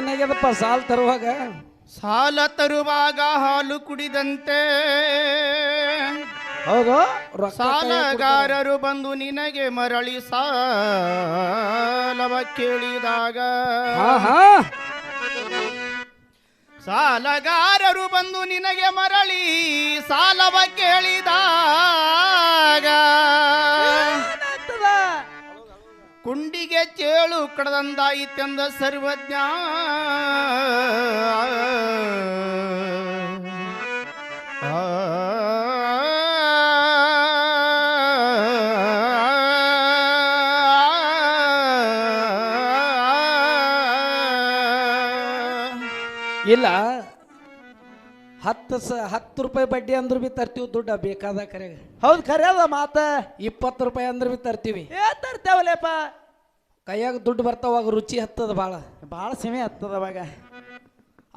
ಏನಾಗ್ಯದಪ್ಪ ಸಾಲ್ ತರುವಾಗ ಸಾಲ ತರುವಾಗ ಹಾಲು ಕುಡಿದಂತೆ ಹೌದು ಸಾಲಗಾರರು ಬಂದು ನಿನಗೆ ಮರಳಿ ಸಾಲವ ಕೇಳಿದಾಗ ಸಾಲಗಾರರು ಬಂದು ನಿನಗೆ ಮರಳಿ ಸಾಲವ ಕೇಳಿದಾಗ ಕುಂಡಿಗೆ ಚೇಳು ಕಡದಂದಾಯಿತೆಂದ ಸರ್ವಜ್ಞ ಇಲ್ಲ 10 ರೂಪಾಯಿ ಬಡ್ಡಿ ಅಂದ್ರೂ ಬಿ ತರ್ತೀವಿ ದುಡ್ಡು ಬೇಕಾದ ಕರೆಗ ಹೌದು ಖರೆ ಅದ ಮಾತ 20 ರೂಪಾಯಿ ಅಂದ್ರೆ ಬಿ ತರ್ತೀವಿ ತರ್ತೇವಲೇಪ ಕೈಯಾಗ ದುಡ್ಡು ಬರ್ತಾವಾಗ ರುಚಿ ಹತ್ತದ ಭಾಳ ಸಿಮೆ ಹತ್ತದ ಅವಾಗ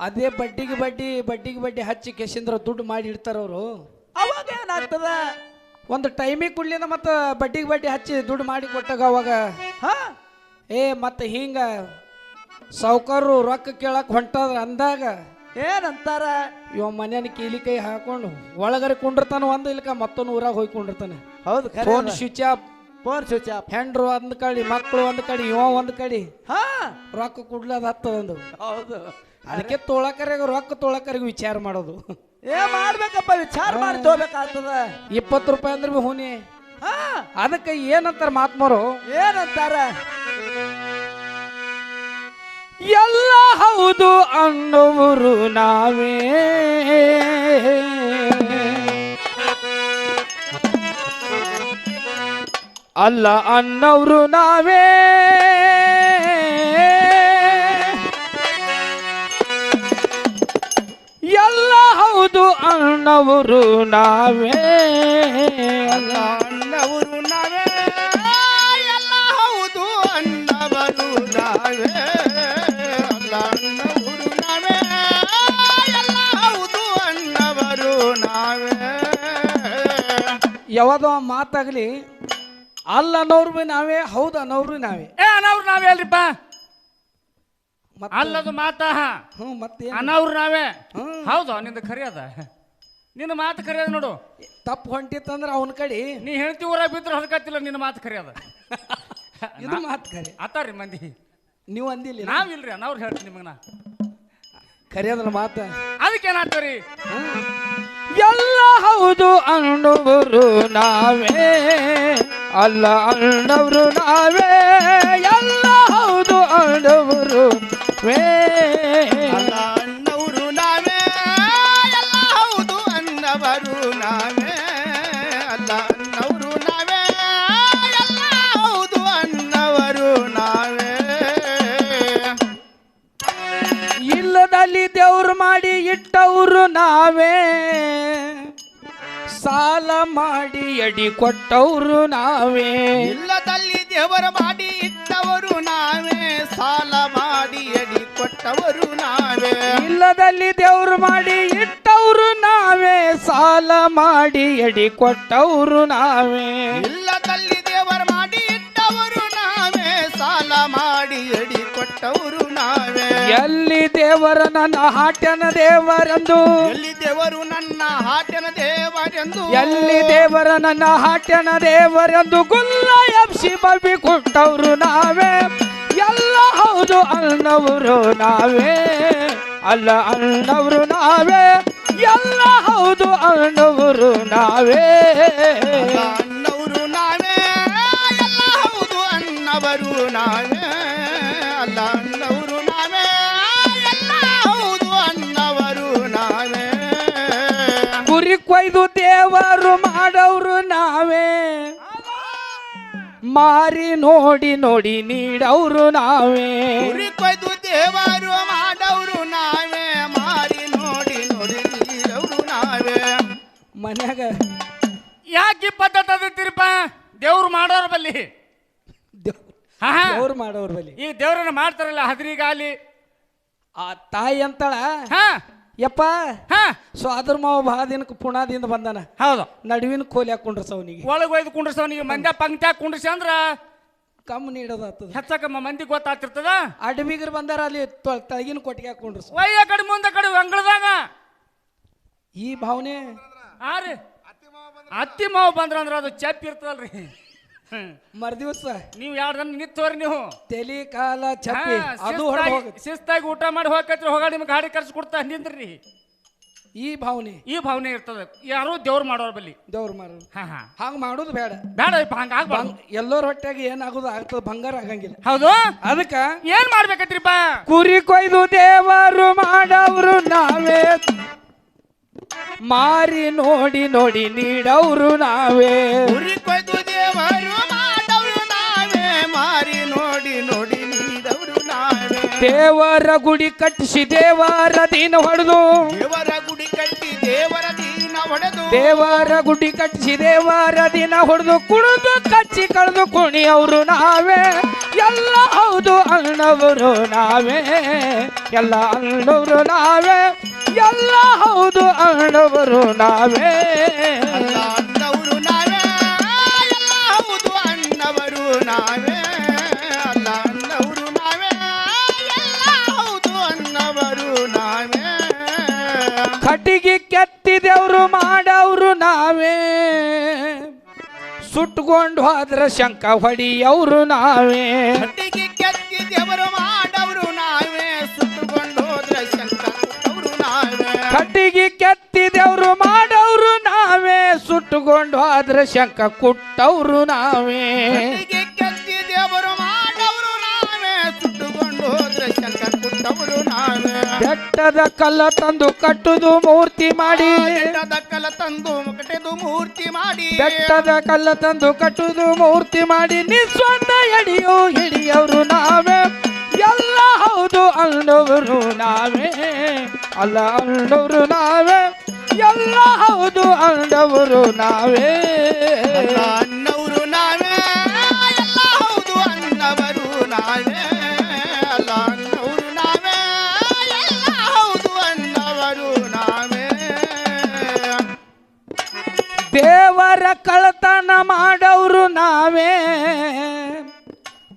ಅದೇ ಬಡ್ಡಿಗೆ ಬಡ್ಡಿ ಹಚ್ಚಿ ಕೆಸಿಂದ್ರ ದುಡ್ಡು ಮಾಡಿ ಇಡ್ತಾರ ಅವರು ಅವಾಗ ಏನಾಗ್ತದ ಒಂದು ಟೈಮಿಗೆ ಕುಡ್ಲಿನ ಮತ್ತು ಬಡ್ಡಿ ಹಚ್ಚಿ ದುಡ್ಡು ಮಾಡಿ ಕೊಟ್ಟಾಗ ಅವಾಗ ಮತ್ತೆ ಹಿಂಗ ಸಾವುಕಾರರು ರೊಕ್ಕ ಕೇಳಕ್ ಹೊಂಟದ್ರ ಅಂದಾಗ ಏನಂತಾರ ಇವ ಮನೇನ ಕೀಲಿ ಕೈ ಹಾಕೊಂಡು ಒಳಗರೆ ಕುಂಡಿರ್ತಾನ ಒಂದು ಇಲ್ಕ ಮತ್ತೊಂದು ಊರಾಗ ಹೋಗ್ಕೊಂಡಿರ್ತಾನೆ ಹೌದು ಫೋನ್ ಸ್ವಿಚ್ ಆಫ್ ಹೆಂಡ್ರು ಒಂದ್ ಕಡಿ ಮಕ್ಕಳು ಒಂದ್ ಕಡಿ ಇವ ಒಂದ್ ಕಡಿ ರೊಕ್ಕ ಕುಡ್ಲದ ಹತ್ತದೊಂದು ಹೌದು ಅದಕ್ಕೆ ರೊಕ್ಕ ತೊಳಕರಿಗೆ ವಿಚಾರ ಮಾಡೋದು ಮಾಡ್ಬೇಕಪ್ಪ ವಿಚಾರ ಮಾಡಿ ತಗೋಬೇಕಾಗ್ತದ 20 ರೂಪಾಯಿ ಅಂದ್ರೆ ಬಿ ಹೂನಿ ಅದಕ್ಕೆ ಏನಂತಾರ ಮಾತ್ಮರು ಏನಂತಾರ ಎಲ್ಲ ಹೌದು ಅನ್ನುವರು ನಾವೇ ಅಲ್ಲ ಅನ್ನವರು ನಾವೇ ಎಲ್ಲ ಹೌದು ಅನ್ನವರು ನಾವೇ ಅಲ್ಲ ಅನ್ನವರು ನಾವೇ ಎಲ್ಲ ಹೌದು ಅನ್ನವರು ನಾವೇ ಅಲ್ಲ ಅನ್ನವರು ನಾವೇ ಎಲ್ಲ ಹೌದು ಅನ್ನವರು ನಾವೇ ಯಾವ್ದೋ ಮಾತಾಗ್ಲಿ ಅಲ್ಲ ಅನ್ನೋರು ಬಿ ನಾವೇ ಹೌದು ಅನ್ನೋರು ನಾವೇ ಅನ್ನವ್ರು ನಾವೇ ಅಲ್ರಿಪ್ಪ ಅಲ್ಲದು ಮಾತಾ ಮತ್ತೆ ಅನ್ನವ್ರು ನಾವೇ ಹೌದು ನಿಂದ ಖರಿ ಅದ ನಿನ್ನ ಮಾತು ಖರಿ ಅದ ನೋಡು ತಪ್ಪು ಹೊಂಟಿತ್ತಂದ್ರ ಅವನ ಕಡೆ ನೀ ಹೆಂಡತಿ ಊರಾಗ ಬಿದ್ರೆ ಹೊರಕತ್ತಿಲ್ಲ ನಿನ್ನ ಮಾತು ಖರಿ ಅದ ಇದು ಮಾತು ಖರೆ ಅತ್ತಾರ್ರಿ ಮಂದಿ ನೀವು ಅಂದಿಲ್ಲ ನಾವಿಲ್ರಿ ಅನ್ನವ್ರು ಹೇಳ್ತೀನಿ ನಿಮಗನ ಖರೆ ಅದನ್ನ ಮಾತ ಅದಕ್ಕೇನಾಗ್ತರಿ ಎಲ್ಲ ಹೌದು ಅನ್ನುವರು ನಾವೇ ಅಲ್ಲ ಅನ್ನವರು ನಾವೇ ಎಲ್ಲ ಹೌದು ಅನ್ನವರು ಅಲ್ಲ ಅನ್ನವರು ನಾವೇ ಎಲ್ಲ ಹೌದು ಅನ್ನವರು ನಾವೇ ಅಲ್ಲ ಅನ್ನವರು ನಾವೇ ಎಲ್ಲ ಹೌದು ಅನ್ನವರು ನಾವೇ ಇಲ್ಲದಲ್ಲಿ ದೇವ್ರು ಮಾಡಿ ಇಟ್ಟವರು ನಾವೇ ಸಾಲ ಮಾಡಿ ಅಡಿ ಕೊಟ್ಟವರು ನಾವೇ ಇಲ್ಲದಲ್ಲಿ ದೇವರ ಮಾಡಿ ಇಟ್ಟವರು ನಾವೇ ಸಾಲ ಮಾಡಿ ಅಡಿ ಕೊಟ್ಟವರು ನಾವೇ ಇಲ್ಲದಲ್ಲಿ ದೇವ್ರು ಮಾಡಿ ಇಟ್ಟವರು ನಾವೇ ಸಾಲ ಮಾಡಿ ಅಡಿ ಕೊಟ್ಟವರು ನಾವೇ ಇಲ್ಲದಲ್ಲಿ ದೇವರ ಮಾಡಿ ಇಟ್ಟವರು ನಾವೇ ಸಾಲ ಮಾಡಿ ಅಡಿ ಕೊಟ್ಟವರು ನಾವೇ ಎಲ್ಲಿ ದೇವರ ನನ್ನ ಹಾಟ್ಯನ ದೇವರೆಂದು ಎಲ್ಲಿ ದೇವರು ನನ್ನ ಹಾಟ್ಯನ ದೇವರೆಂದು ಎಲ್ಲಿ ದೇವರ ನನ್ನ ಹಾಟ್ಯನ ದೇವರೆಂದು ಗುಲ್ಲ ಎಬ್ಸಿ ಬಬ್ಬಿ ಕೊಟ್ಟವರು ನಾವೇ ಎಲ್ಲ ಹೌದು ಅನ್ನವರು ನಾವೇ ಅಲ್ಲ ಅನ್ನವರು ನಾವೇ ಎಲ್ಲ ಹೌದು ಅನ್ನವರು ನಾವೇ ಅನ್ನವರು ನಾವೇ ಎಲ್ಲ ಹೌದು ಅನ್ನವರು ನಾವೇ ಅಲ್ಲ ಅನ್ನವರು ನಾವೇ ಎಲ್ಲ ಹೌದು ಅನ್ನವರು ನಾವೇ ಕುರಿ ಕೊಯ್ದು ದೇವರು ಮಾಡವರು ನಾವೇ ಮಾರಿ ನೋಡಿ ನೋಡಿ ನೀಡವರು ನಾವೇ ಕುರಿ ಕೊಯ್ದು ದೇವರು ಮಾಡವರು ನಾವೇ ಮಾರಿ ನೋಡಿ ನೋಡಿ ನೀಡವರು ನಾವೇ ಮನ್ಯಾಗ ಯಾಕೆ ಪದ್ಧತಿ ಅದತ್ತಿರಪ್ಪ ದೇವ್ರು ಮಾಡೋರ್ ಬಲ್ಲಿ ದೇವ್ರು ಮಾಡೋರ್ ಬಲ್ಲಿ ಈಗ ದೇವ್ರನ್ನ ಮಾಡ್ತಾರಲ್ಲ ಹದ್ರಿಗಾಲಿ ಆ ತಾಯಿ ಅಂತಾಳ ಯಪ್ಪ ಸ್ವಾದ್ರ ಮಾವ ಬಹಳ ದಿನಕ್ಕೆ ಪುಣಾದಿಂದ ಬಂದಾನ ಹೌದು ನಡುವಿನ ಕೋಲಿ ಹಾಕೊಂಡ್ರ ಸವನಿಗೆ ಒಳಗೆ ಒಯ್ದು ಕುಂಡ್ರಸವನಿಗೆ ಮಂದ್ಯ ಪಂಕ್ತ್ಯಾಗ ಕುಂಡ್ರಸಿ ಅಂದ್ರ ಕಮ್ಮಿ ನೀಡೋದಾಗ್ತದ ಹೆಚ್ಚಕ ಮಂದಿ ಗೊತ್ತಾಗ್ತಿರ್ತದ. ಅಡ್ಮಿಗರು ಬಂದಾರ ಅಲ್ಲಿ ತಳಗಿನ ಕೊಟ್ಟಿಗೆ ಹಾಕೊಂಡ್ರು ಒಯ್ಯ ಕಡೆ ಮುಂದೆ ಕಡೆ ಅಂಗಳದಾಗ ಈ ಭಾವನೆ ಆ ರೀ ಅತ್ತಿ ಮಾವು ಬಂದ್ರ ಅದು ಚಪ್ಪಿ ಇರ್ತದಲ್ರಿ. ಮರ್ದಿವಸ ನೀವು 2 ದಿನ ನಿಂತವ್ರಿ ನೀವು ತಲಿ ಕಾಲ ಚಪ್ಪಿ ಅದು ಹೊರಗೆ ಹೋಗುತ್ತೆ. ಶಿಸ್ತಾಗಿ ಊಟ ಮಾಡಿ ಹೋಗತ್ರಿ, ಹೋಗ ನಿಮ್ಗೆ ಗಾಡಿ ಖರ್ಚು ಕೊಡ್ತಾ ನಿಂದ್ರಿ. ಈ ಭಾವನೆ ಇರ್ತದ. ಯಾರು ದೇವ್ರು ಮಾಡೋರ್ ಬಲ್ಲಿ ದೇವ್ರ ಮಾರ ಹಾ ಹಾ ಹಂಗ ಮಾಡೋದು ಬೇಡ. ಬೇಡ ಹಂಗ ಆಗ್ಬಾರ್ದು. ಎಲ್ಲರ ಹೊಟ್ಟೆಗೆ ಏನಾಗೋದು ಆಗ್ತದ, ಬಂಗಾರ ಆಗಂಗಿಲ್ಲ. ಹೌದು. ಅದಕ್ಕ ಏನ್ ಮಾಡ್ಬೇಕತ್ರಿಪ್ಪ? ಕುರಿ ಕೊಯ್ದು ದೇವರು ಮಾಡವ್ರು ನಾವೇ, ಮಾರಿ ನೋಡಿ ನೋಡಿ ನೀಡವ್ರು ನಾವೇ. ಕುರಿ ಕೊಯ್ದು ದೇವರು ಮಾಡವ್ರು ನಾವೇ, ಮಾರಿ ನೋಡಿ ನೋಡಿ ನೀಡವ್ರು ನಾವೇ. ದೇವರ ಗುಡಿ ಕಟ್ಟಿಸಿ ದೇವರ ದಿನ ಹೊಡೆದು, ದೇವರ ಗುಡಿ ಕಟ್ಟಿ ದೇವರ ದಿನ ಹೊಡೆದು, ದೇವರ ಗುಡಿ ಕಟ್ಟಿಸಿ ದೇವರ ದಿನ ಹೊಡೆದು, ಕುಡಿದು ಕಚ್ಚಿ ಕಳೆದು ಕುಣಿಯವ್ರು ನಾವೇ. ಎಲ್ಲ ಹೌದು ಅಣ್ಣವರು ನಾವೇ, ಎಲ್ಲ ಅಣ್ಣವರು ನಾವೇ, ಎಲ್ಲ ಹೌದು ಅಣ್ಣವರು ನಾವೇ. ಅಲ್ಲ ಅಣ್ಣವರು ನಾವೇ, ಎಲ್ಲ ಹೌದು ಅಣ್ಣವರು ನಾವೇ. ಅಲ್ಲ ಅಣ್ಣವರು ನಾವೇ, ಎಲ್ಲ ಹೌದು ಅಣ್ಣವರು ನಾವೇ. ಕಟ್ಟಿಗೆ ಕೆತ್ತಿದೆವ್ರು ಮಾಡವ್ರು ನಾವೇ, ಸುಟ್ಕೊಂಡು ಹೋದ್ರ ಶಂಕ ಹೊಡಿಯವ್ರು ನಾವೇ. ಕಟ್ಟಿಗೆ ಕೆತ್ತಿ ದೇವರು ಮಾಡವ್ರು ನಾವೇ, ಸುಟ್ಟುಕೊಂಡು ಹೋದ್ರೆ ಶಂಕ ಕೊಟ್ಟವ್ರು ನಾವೇ. ಕಟ್ಟಿಗೆ ಕೆತ್ತಿದೆವ್ರು ಮಾಡವ್ರು ನಾವೇ, ಸುಟ್ಟುಕೊಂಡು ಹೋದ್ರ ಶಂಕ ಕುಟ್ಟವ್ರು ನಾವೇ. ಕಟ್ಟಿಗೆ ಕೆತ್ತಿ ದೇವರು ಮಾಡವ್ರು ನಾವೇ, ಸುಟ್ಟುಕೊಂಡು ಹೋದ್ರೆ ಶಂಕ ಕೊಟ್ಟವ್ರು ನಾವೇ. ಬೆಟ್ಟದ ಕಲ್ಲ ತಂದು ಕಟ್ಟುದು ಮೂರ್ತಿ ಮಾಡಿ, ಬೆಟ್ಟದ ಕಲ್ಲ ತಂದು ಕಟ್ಟೆದು ಮೂರ್ತಿ ಮಾಡಿ, ಬೆಟ್ಟದ ಕಲ್ಲ ತಂದು ಕಟ್ಟುದು ಮೂರ್ತಿ ಮಾಡಿ, ನಿಸ್ವಂತ ಹಿಡಿಯವ್ರು ನಾವೇ. ಎಲ್ಲ ಹೌದು ಅಣ್ಣವರು ನಾವೇ, ಅಲ್ಲ ಅಣ್ಣವರು ನಾವೇ, ಎಲ್ಲ ಹೌದು ಅಣ್ಣವರು ನಾವೇ. ಅಲ್ಲ ಅಣ್ಣವರು ನಾವೇ, ಎಲ್ಲ ಹೌದು ಅಣ್ಣವರು ನಾವೇ. ಅಲ್ಲ ಅಣ್ಣವರು ನಾವೇ, ಎಲ್ಲ ಹೌದು ಅಣ್ಣವರು ನಾವೇ. ದೇವರ ಕಳತನ ಮಾಡವ್ರು ನಾವೇ,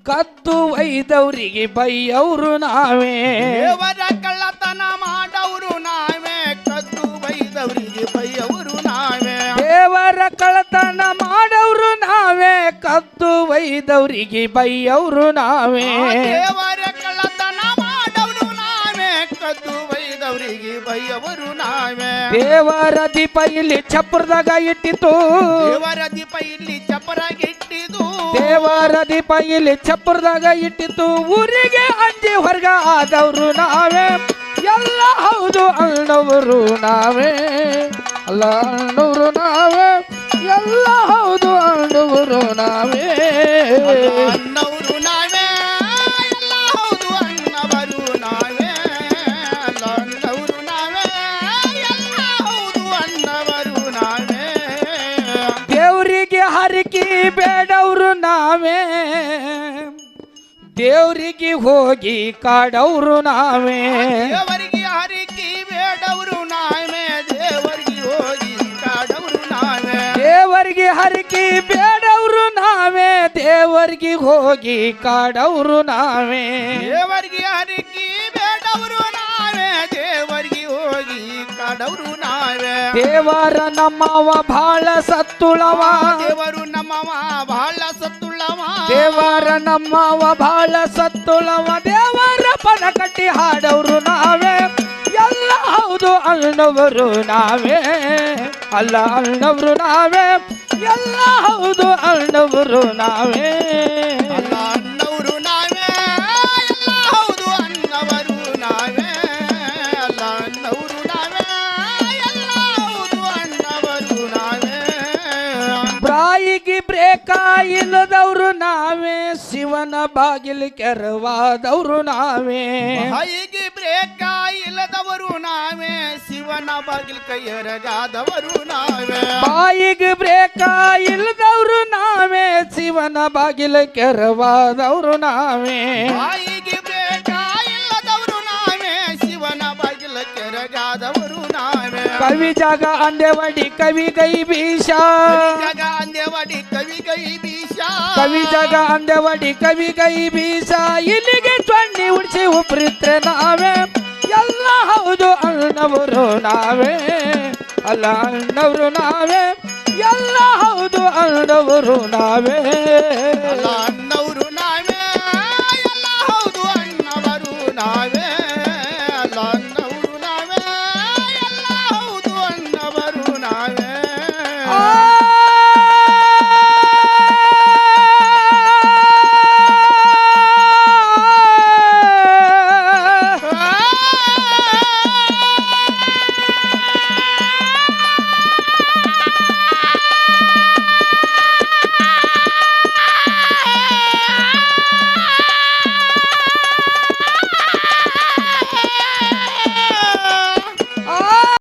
ಕದ್ದು ಒಯ್ದವ್ರಿಗೆ ಬೈಯವ್ರು ನಾವೇ. ದೇವರ ಕಳ್ಳತನ ಮಾಡವ್ರು ನಾವೇ, ಕದ್ದು ಬೈದವರಿಗೆ ಬೈಯವರು ನಾವೇ. ದೇವರ ಕಳತನ ಮಾಡವ್ರು ನಾವೇ, ಕದ್ದು ಒಯ್ದವ್ರಿಗೆ ಬೈಯವ್ರು ನಾವೇ. ದೇವರ ಕಳ್ಳತನ ಮಾಡವ್ರು ನಾವೇ, ಕದ್ದು ಬೈದವರಿಗೆ ಬೈಯವರು ನಾವೇ. ದೇವರ ದೀಪ ಇಲ್ಲಿ ಛಪ್ರದಾಗ ಇಟ್ಟಿತು, ದೇವರ ದೀಪ ಇಲ್ಲಿ ಚಪರಾಗಿಟ್ಟಿದು, ದೇವರ ದೀಪ ಇಲ್ಲಿ ಛಪ್ರದಾಗ ಇಟ್ಟಿತು, ಊರಿಗೆ ಅಂಜಿ ಹೊರಗ ಆದವ್ರು ನಾವೇ. ಎಲ್ಲ ಹೌದು ಅಣ್ಣವರು ನಾವೇ, ಅಲ್ಲ ಅಣ್ಣವರು ನಾವೇ, ಎಲ್ಲ ಹೌದು ಅಣ್ಣವರು ನಾವೇ. ಅಣ್ಣವರು ನಾವೇ, ಎಲ್ಲ ಹೌದು ಅಣ್ಣವರು ನಾವೇ. ಅಲ್ಲ ಅಣ್ಣವರು ನಾವೇ, ಎಲ್ಲ ಹೌದು ಅಣ್ಣವರು ನಾವೇ. ದೇವರಿಗೆ ಹರಕಿ ಬೇಡವ್ರು ನಾವೇ, ದೇವರಿಗೆ ಹೋಗಿ ಕಾಡವ್ರು ನಾವೇ. ದೇವರಿಗೆ ಹರಿಕಿ ಬೇಡವರು ನಾವೇ, ದೇವರಿಗೆ ಹೋಗಿ ಕಾಡವರು ನಾವೇ. ದೇವರಿಗೆ ಹರಕಿ ಬೇಡವ್ರು ನಾವೇ, ದೇವರಿಗೆ ಹೋಗಿ ಕಾಡವ್ರು ನಾವೇ. ದೇವರಿಗೆ ಹರಿಕಿ ಬೇಡವರು ನಾವೇ, ದೇವರಿಗೆ ಹೋಗಿ ಕಾಡವರು ನಾವೇ. ದೇವರ ನಮ್ಮವ ಬಹಳ ಸತ್ತುಳವ, ದೇವರು ನಮ್ಮವ ಬಹಳ ಸತ್ತುಳ್ಳವ, ದೇವರ ನಮ್ಮವ ಬಹಳ ಸತ್ತುಳವ, ದೇವರ ಪದ ಕಟ್ಟಿ ಹಾಡವ್ರು ನಾವೇ. ಎಲ್ಲ ಹೌದು ಅಣ್ಣವರು ನಾವೇ, ಅಲ್ಲ ಅಣ್ಣವರು ನಾವೇ, ಎಲ್ಲ ಹೌದು ಅಣ್ಣವರು ನಾವೇ. ಅಲ್ಲ ಅಣ್ಣವರು ನಾವೇ, ಎಲ್ಲ ಹೌದು ಅಣ್ಣವರು ನಾವೇ. ಅಲ್ಲ ಅಣ್ಣವರು ನಾವೇ, ಎಲ್ಲ ಹೌದು ಅಣ್ಣವರು ನಾವೇ. ಬ್ರಾಯಿಗೆ ಬ್ರೇಕ ಇಲ್ಲದವ್ರು ನಾವೇ, ಶಿವನ ಬಾಗಿಲು ಕೆರವಾದವ್ರು ನಾವೇ. ಬಾಯಿಗೆ ಬ್ರೇಕ ಇಲ್ಲದವರು ನಾವೇ, ಶಿವನ ಬಾಗಿಲು ಕೈಯರಗಾದವರು ನಾವೇ. ಬಾಯಿಗೆ ಬ್ರೇಕ ಇಲ್ಲದವ್ರು ನಾವೇ, ಶಿವನ ಬಾಗಿಲು ಕೆರವಾದವ್ರು ನಾವೇ. ಬಾಯಿಗೆ ಬ್ರೇಕ ಇಲ್ಲದವರು ನಾವೇ, ಶಿವನ ಬಾಗಿಲು ಕೆರಗಾದವರು ನಾವೇ. ಕವಿ ಜಾಗ ಅಂದೆವಡಿ ಕವಿ ಗೈ ಬೀಶ, ಜಗ ಅಂದೆವಡಿ ಕವಿ ಕೈ ಬೀಶ, ಕವಿ ಜಗ ಅಂದೆವಡಿ ಕವಿ ಕೈ ಬೀಸ ಇಲ್ಲಿಗೆ ಸೊನ್ನೆ ಉಡಿಸಿ ಉಪ್ರಿತ್ರೆ ನಾವೇ ಎಲ್ಲ ಹೌದು ಅಣ್ಣವರು ನಾವೇ ಅಲ್ಲ ಅಣ್ಣವರು ನಾವೇ ಎಲ್ಲ ಹೌದು ಅಣ್ಣವರು ನಾವೇ ಅಲ್ಲ